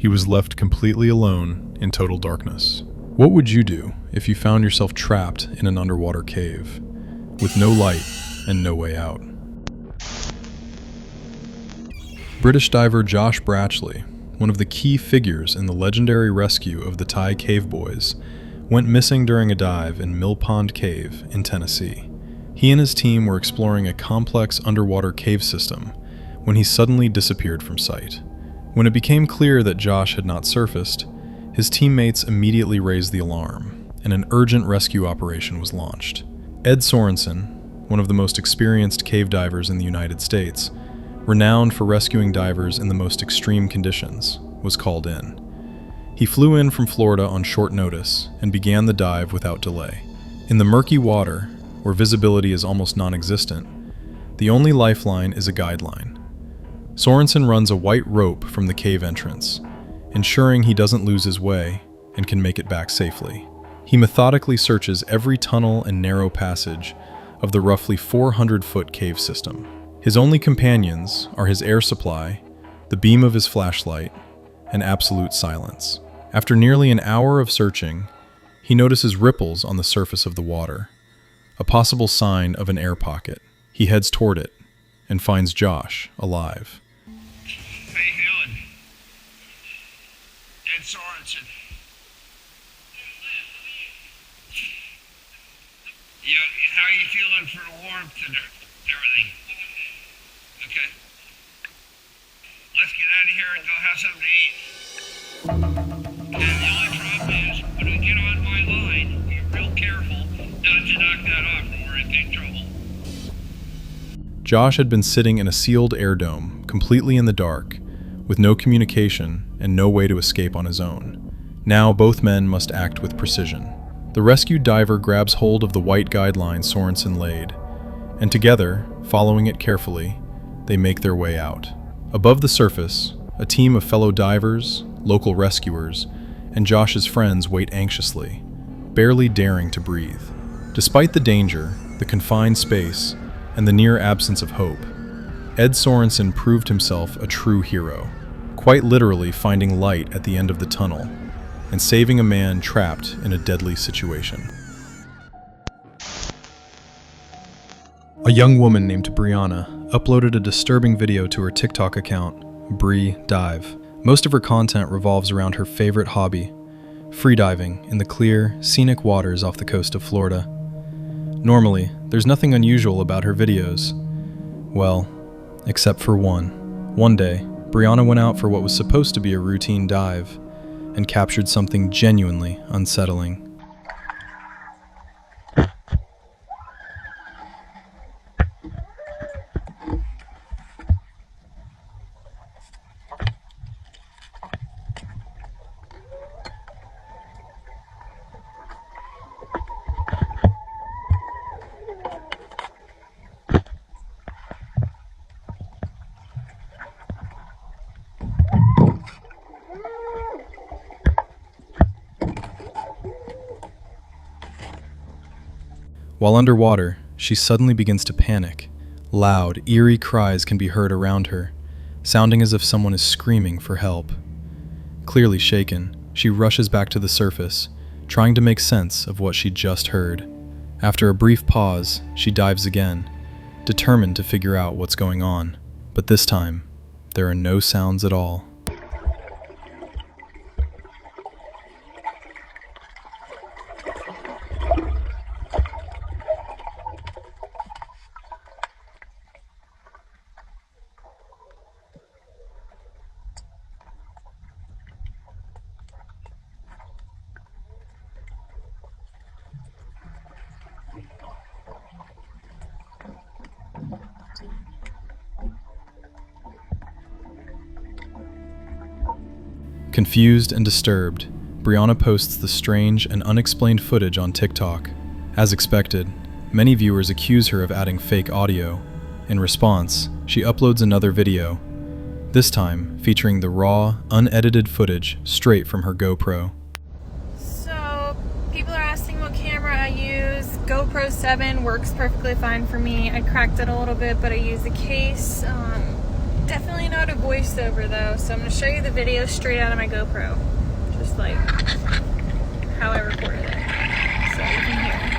He was left completely alone in total darkness. What would you do if you found yourself trapped in an underwater cave, with no light and no way out? British diver Josh Brachley, one of the key figures in the legendary rescue of the Thai cave boys, went missing during a dive in Mill Pond Cave in Tennessee. He and his team were exploring a complex underwater cave system when he suddenly disappeared from sight. When it became clear that Josh had not surfaced, his teammates immediately raised the alarm, and an urgent rescue operation was launched. Ed Sorensen, one of the most experienced cave divers in the United States, renowned for rescuing divers in the most extreme conditions, was called in. He flew in from Florida on short notice and began the dive without delay. In the murky water, where visibility is almost non-existent, the only lifeline is a guideline. Sorensen runs a white rope from the cave entrance, ensuring he doesn't lose his way and can make it back safely. He methodically searches every tunnel and narrow passage of the roughly 400-foot cave system. His only companions are his air supply, the beam of his flashlight, and absolute silence. After nearly an hour of searching, he notices ripples on the surface of the water, a possible sign of an air pocket. He heads toward it and finds Josh alive. How you feeling? Ed Sorensen. How are you feeling for the warmth and everything? Okay. Let's get out of here and go have something to eat. And the only problem is, when we get on my line, be real careful not to knock that off or we're in big trouble. Josh had been sitting in a sealed air dome, completely in the dark, with no communication and no way to escape on his own. Now both men must act with precision. The rescued diver grabs hold of the white guideline Sorensen laid, and together, following it carefully, they make their way out. Above the surface, a team of fellow divers, local rescuers, and Josh's friends wait anxiously, barely daring to breathe. Despite the danger, the confined space, and the near absence of hope, Ed Sorensen proved himself a true hero, quite literally finding light at the end of the tunnel and saving a man trapped in a deadly situation. A young woman named Brianna uploaded a disturbing video to her TikTok account, Bree Dive. Most of her content revolves around her favorite hobby, freediving in the clear, scenic waters off the coast of Florida. Normally, there's nothing unusual about her videos. Well, except for one. One day, Brianna went out for what was supposed to be a routine dive and captured something genuinely unsettling. While underwater, she suddenly begins to panic. Loud, eerie cries can be heard around her, sounding as if someone is screaming for help. Clearly shaken, she rushes back to the surface, trying to make sense of what she just heard. After a brief pause, she dives again, determined to figure out what's going on. But this time, there are no sounds at all. Confused and disturbed, Brianna posts the strange and unexplained footage on TikTok. As expected, many viewers accuse her of adding fake audio. In response, she uploads another video, this time featuring the raw, unedited footage straight from her GoPro. So, people are asking what camera I use. GoPro 7 works perfectly fine for me. I cracked it a little bit, but I use a case. Definitely not a voiceover though, so I'm going to show you the video straight out of my GoPro. Just like how I recorded it. So you can hear.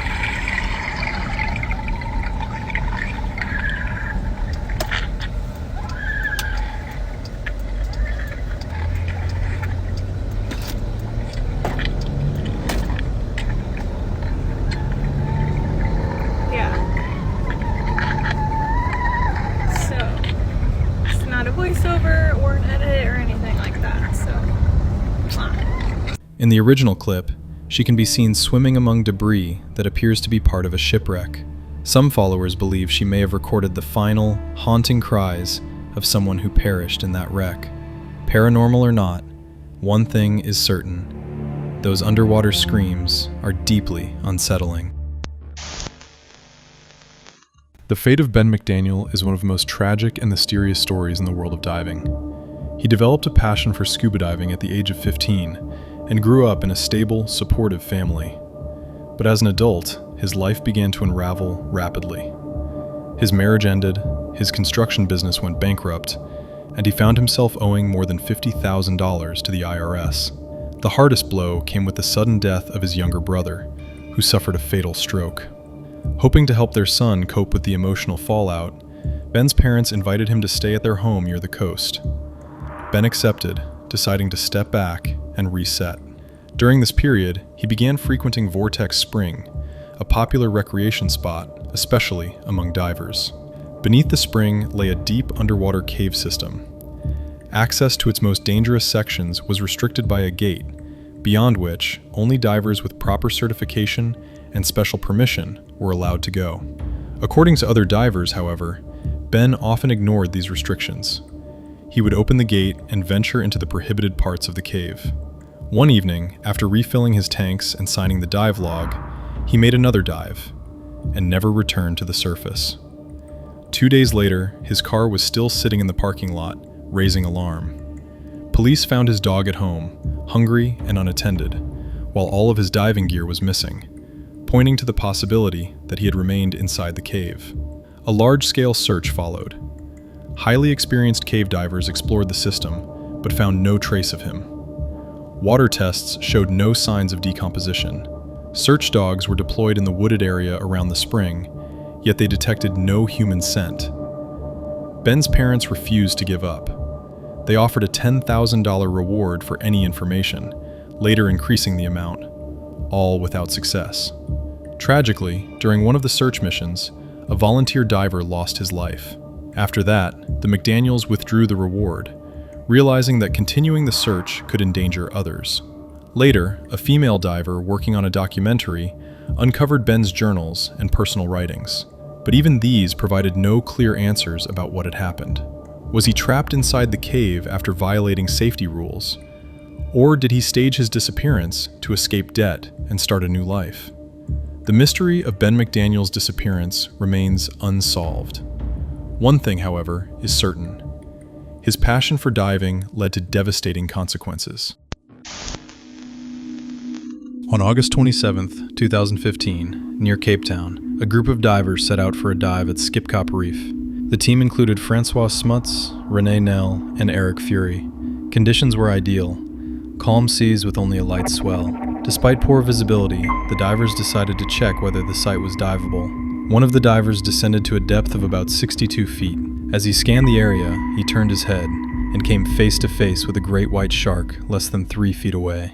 Voiceover or an edit or anything like that, so In the original clip, she can be seen swimming among debris that appears to be part of a shipwreck. Some followers believe she may have recorded the final, haunting cries of someone who perished in that wreck. Paranormal or not, one thing is certain: those underwater screams are deeply unsettling. The fate of Ben McDaniel is one of the most tragic and mysterious stories in the world of diving. He developed a passion for scuba diving at the age of 15 and grew up in a stable, supportive family. But as an adult, his life began to unravel rapidly. His marriage ended, his construction business went bankrupt, and he found himself owing more than $50,000 to the IRS. The hardest blow came with the sudden death of his younger brother, who suffered a fatal stroke. Hoping to help their son cope with the emotional fallout, Ben's parents invited him to stay at their home near the coast. Ben accepted, deciding to step back and reset. During this period, he began frequenting Vortex Spring, a popular recreation spot, especially among divers. Beneath the spring lay a deep underwater cave system. Access to its most dangerous sections was restricted by a gate, beyond which only divers with proper certification and special permission were allowed to go. According to other divers, however, Ben often ignored these restrictions. He would open the gate and venture into the prohibited parts of the cave. One evening, after refilling his tanks and signing the dive log, he made another dive and never returned to the surface. 2 days later, his car was still sitting in the parking lot, raising alarm. Police found his dog at home, hungry and unattended, while all of his diving gear was missing, pointing to the possibility that he had remained inside the cave. A large-scale search followed. Highly experienced cave divers explored the system, but found no trace of him. Water tests showed no signs of decomposition. Search dogs were deployed in the wooded area around the spring, yet they detected no human scent. Ben's parents refused to give up. They offered a $10,000 reward for any information, later increasing the amount, all without success. Tragically, during one of the search missions, a volunteer diver lost his life. After that, the McDaniels withdrew the reward, realizing that continuing the search could endanger others. Later, a female diver working on a documentary uncovered Ben's journals and personal writings, but even these provided no clear answers about what had happened. Was he trapped inside the cave after violating safety rules? Or did he stage his disappearance to escape debt and start a new life? The mystery of Ben McDaniel's disappearance remains unsolved. One thing, however, is certain. His passion for diving led to devastating consequences. On August 27, 2015, near Cape Town, a group of divers set out for a dive at Skipkop Reef. The team included Francois Smuts, Renee Nell, and Eric Fury. Conditions were ideal. Calm seas with only a light swell. Despite poor visibility, the divers decided to check whether the site was diveable. One of the divers descended to a depth of about 62 feet. As he scanned the area, he turned his head and came face to face with a great white shark less than 3 feet away.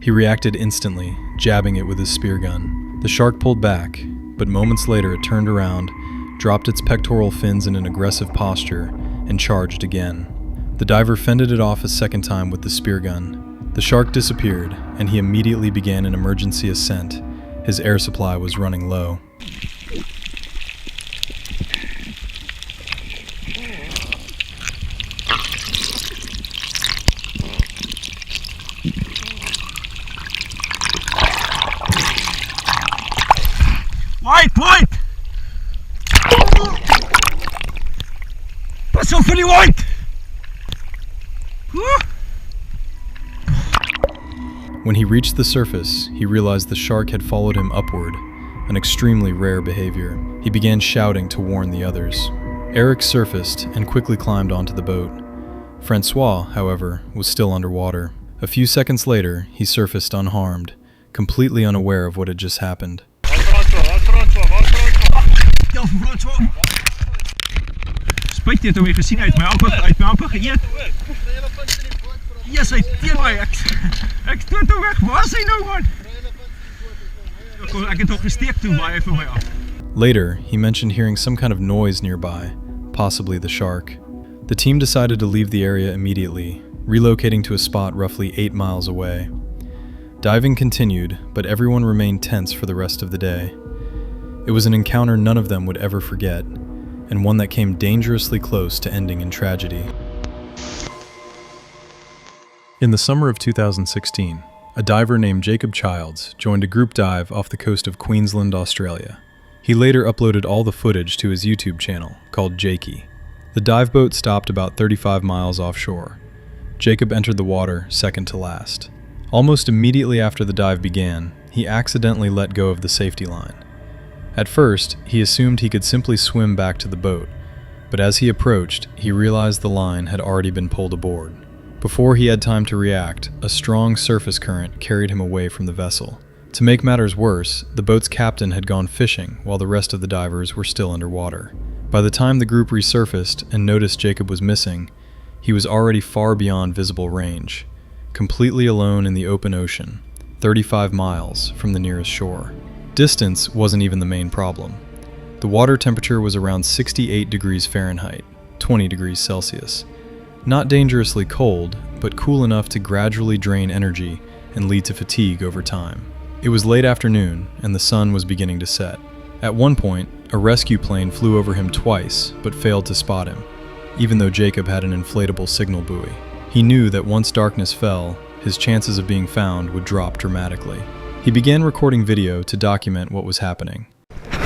He reacted instantly, jabbing it with his spear gun. The shark pulled back, but moments later it turned around, dropped its pectoral fins in an aggressive posture, and charged again. The diver fended it off a second time with the spear gun. The shark disappeared, and he immediately began an emergency ascent. His air supply was running low. White! Pas auf für die White! When he reached the surface, he realized the shark had followed him upward, an extremely rare behavior. He began shouting to warn the others. Eric surfaced and quickly climbed onto the boat. Francois, however, was still underwater. A few seconds later, he surfaced unharmed, completely unaware of what had just happened. Spyt dit om jy gesien uit my amper geëet. Yes, hy teen my. Ek stoot hom weg. Waar is hy nou, man? Ek het hom gesteek toe baie vir my af. Later, he mentioned hearing some kind of noise nearby, possibly the shark. The team decided to leave the area immediately, relocating to a spot roughly 8 miles away. Diving continued, but everyone remained tense for the rest of the day. It was an encounter none of them would ever forget, and one that came dangerously close to ending in tragedy. In the summer of 2016, a diver named Jacob Childs joined a group dive off the coast of Queensland, Australia. He later uploaded all the footage to his YouTube channel, called Jakey. The dive boat stopped about 35 miles offshore. Jacob entered the water second to last. Almost immediately after the dive began, he accidentally let go of the safety line. At first, he assumed he could simply swim back to the boat, but as he approached, he realized the line had already been pulled aboard. Before he had time to react, a strong surface current carried him away from the vessel. To make matters worse, the boat's captain had gone fishing while the rest of the divers were still underwater. By the time the group resurfaced and noticed Jacob was missing, he was already far beyond visible range, completely alone in the open ocean, 35 miles from the nearest shore. Distance wasn't even the main problem. The water temperature was around 68 degrees Fahrenheit, 20 degrees Celsius. Not dangerously cold, but cool enough to gradually drain energy and lead to fatigue over time. It was late afternoon, and the sun was beginning to set. At one point, a rescue plane flew over him twice, but failed to spot him, even though Jacob had an inflatable signal buoy. He knew that once darkness fell, his chances of being found would drop dramatically. He began recording video to document what was happening. Well,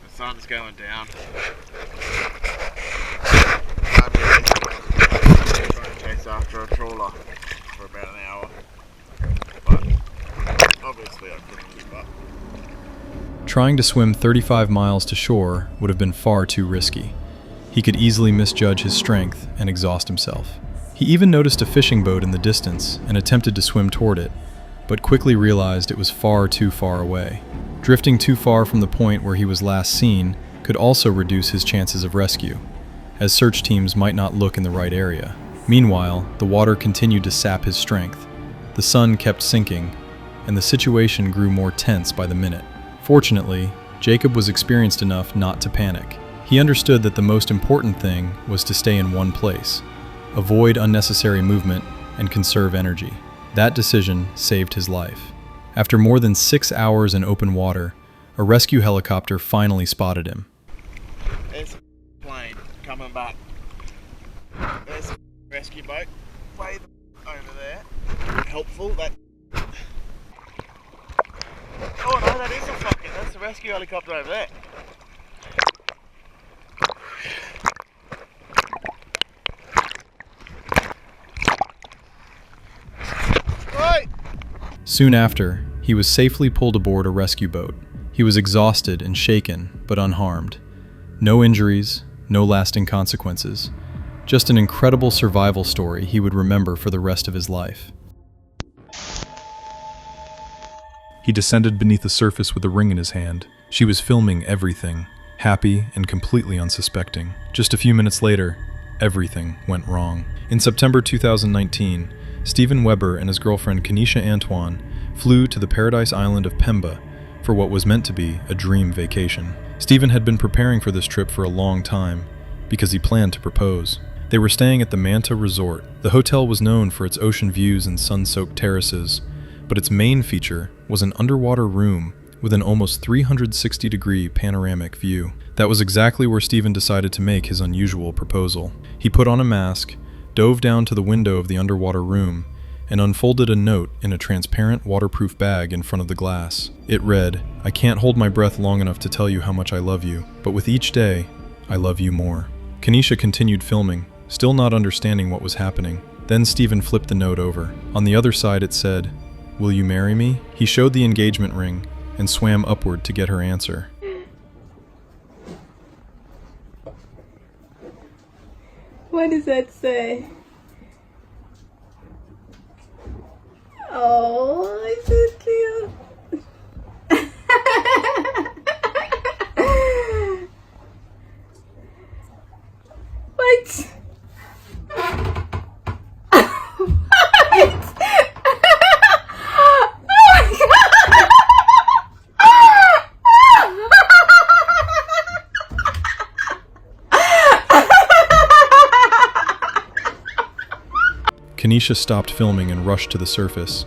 the sun's going down. I've been trying to chase after a trawler for about an hour, but obviously I couldn't keep up. Trying to swim 35 miles to shore would have been far too risky. He could easily misjudge his strength and exhaust himself. He even noticed a fishing boat in the distance and attempted to swim toward it, but quickly realized it was far too far away. Drifting too far from the point where he was last seen could also reduce his chances of rescue, as search teams might not look in the right area. Meanwhile, the water continued to sap his strength. The sun kept sinking, and the situation grew more tense by the minute. Fortunately, Jacob was experienced enough not to panic. He understood that the most important thing was to stay in one place, avoid unnecessary movement, and conserve energy. That decision saved his life. After more than 6 hours in open water, a rescue helicopter finally spotted him. There's a plane coming back. There's a rescue boat way over there. Helpful, that... Oh no, that's the rescue helicopter over there. Right. Soon after, he was safely pulled aboard a rescue boat. He was exhausted and shaken, but unharmed. No injuries, no lasting consequences. Just an incredible survival story he would remember for the rest of his life. He descended beneath the surface with a ring in his hand. She was filming everything, happy and completely unsuspecting. Just a few minutes later, everything went wrong. In September 2019, Stephen Weber and his girlfriend Kenesha Antoine flew to the paradise island of Pemba for what was meant to be a dream vacation. Stephen had been preparing for this trip for a long time because he planned to propose. They were staying at the Manta Resort. The hotel was known for its ocean views and sun-soaked terraces, but its main feature was an underwater room with an almost 360-degree panoramic view. That was exactly where Stephen decided to make his unusual proposal. He put on a mask, dove down to the window of the underwater room, and unfolded a note in a transparent waterproof bag in front of the glass. It read, "I can't hold my breath long enough to tell you how much I love you, but with each day, I love you more." Kenesha continued filming, still not understanding what was happening. Then Stephen flipped the note over. On the other side it said, "Will you marry me?" He showed the engagement ring and swam upward to get her answer. What does that say? Oh, it's so cute. What? Kenesha stopped filming and rushed to the surface.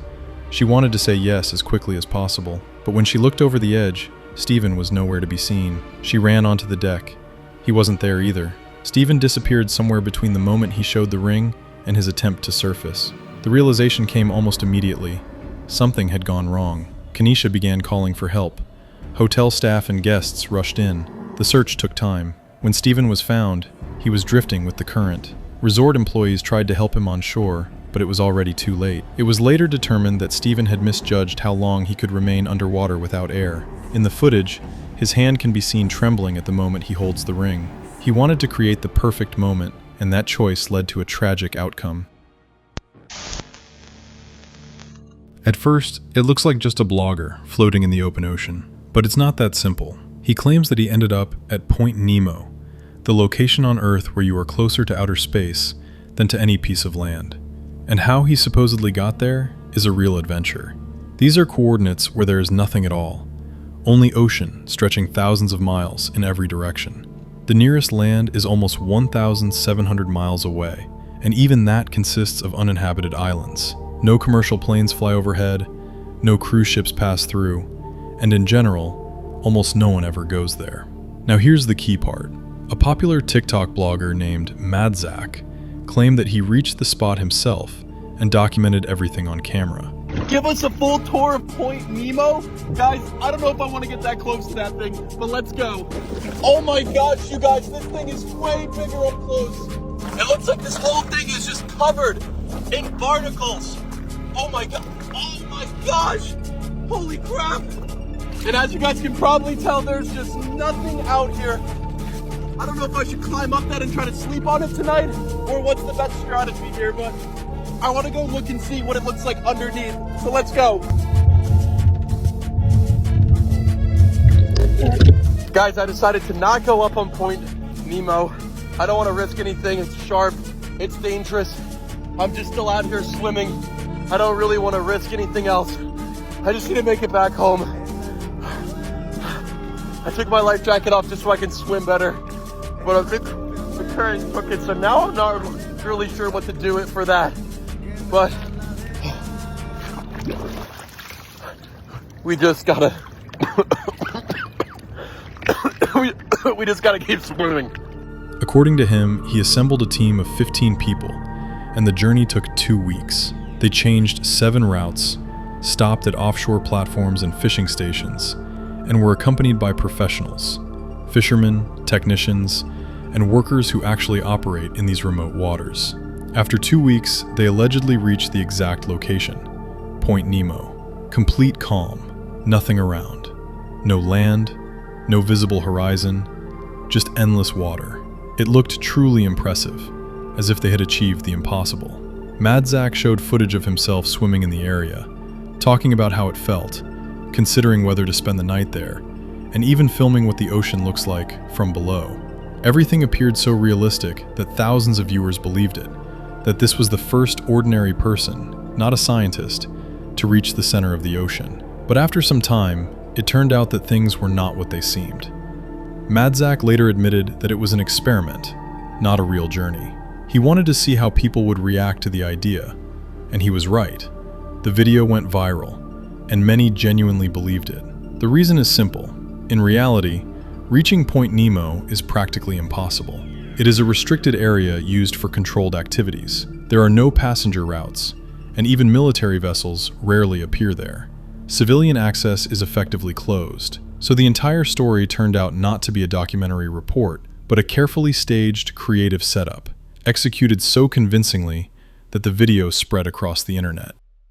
She wanted to say yes as quickly as possible, but when she looked over the edge, Stephen was nowhere to be seen. She ran onto the deck. He wasn't there either. Stephen disappeared somewhere between the moment he showed the ring and his attempt to surface. The realization came almost immediately. Something had gone wrong. Kenesha began calling for help. Hotel staff and guests rushed in. The search took time. When Stephen was found, he was drifting with the current. Resort employees tried to help him on shore, but it was already too late. It was later determined that Stephen had misjudged how long he could remain underwater without air. In the footage, his hand can be seen trembling at the moment he holds the ring. He wanted to create the perfect moment, and that choice led to a tragic outcome. At first, it looks like just a blogger floating in the open ocean, but it's not that simple. He claims that he ended up at Point Nemo, the location on Earth where you are closer to outer space than to any piece of land. And how he supposedly got there is a real adventure. These are coordinates where there is nothing at all, only ocean stretching thousands of miles in every direction. The nearest land is almost 1,700 miles away, and even that consists of uninhabited islands. No commercial planes fly overhead, no cruise ships pass through, and in general, almost no one ever goes there. Now here's the key part. A popular TikTok blogger named Madzak claimed that he reached the spot himself and documented everything on camera. Give us a full tour of Point Nemo? Guys, I don't know if I want to get that close to that thing, but let's go. Oh my gosh, you guys, this thing is way bigger up close. It looks like this whole thing is just covered in barnacles. Oh my gosh, holy crap. And as you guys can probably tell, there's just nothing out here. I don't know if I should climb up that and try to sleep on it tonight, or what's the best strategy here, but I want to go look and see what it looks like underneath. So let's go. Guys, I decided to not go up on Point Nemo. I don't want to risk anything. It's sharp. It's dangerous. I'm just still out here swimming. I don't really want to risk anything else. I just need to make it back home. I took my life jacket off just so I can swim better. But I think the current took it, so now I'm not really sure what to do it for that. But we just gotta we just gotta keep swimming. According to him, he assembled a team of 15 people, and the journey took 2 weeks. They changed 7 routes, stopped at offshore platforms and fishing stations, and were accompanied by professionals, fishermen, technicians, and workers who actually operate in these remote waters. After 2 weeks, they allegedly reached the exact location, Point Nemo. Complete calm, nothing around. No land, no visible horizon, just endless water. It looked truly impressive, as if they had achieved the impossible. Madzak showed footage of himself swimming in the area, talking about how it felt, considering whether to spend the night there, and even filming what the ocean looks like from below. Everything appeared so realistic that thousands of viewers believed it, that this was the first ordinary person, not a scientist, to reach the center of the ocean. But after some time, it turned out that things were not what they seemed. Madzak later admitted that it was an experiment, not a real journey. He wanted to see how people would react to the idea, and he was right. The video went viral, and many genuinely believed it. The reason is simple. In reality, reaching Point Nemo is practically impossible. It is a restricted area used for controlled activities. There are no passenger routes, and even military vessels rarely appear there. Civilian access is effectively closed, so the entire story turned out not to be a documentary report, but a carefully staged creative setup. executed so convincingly that the video spread across the internet.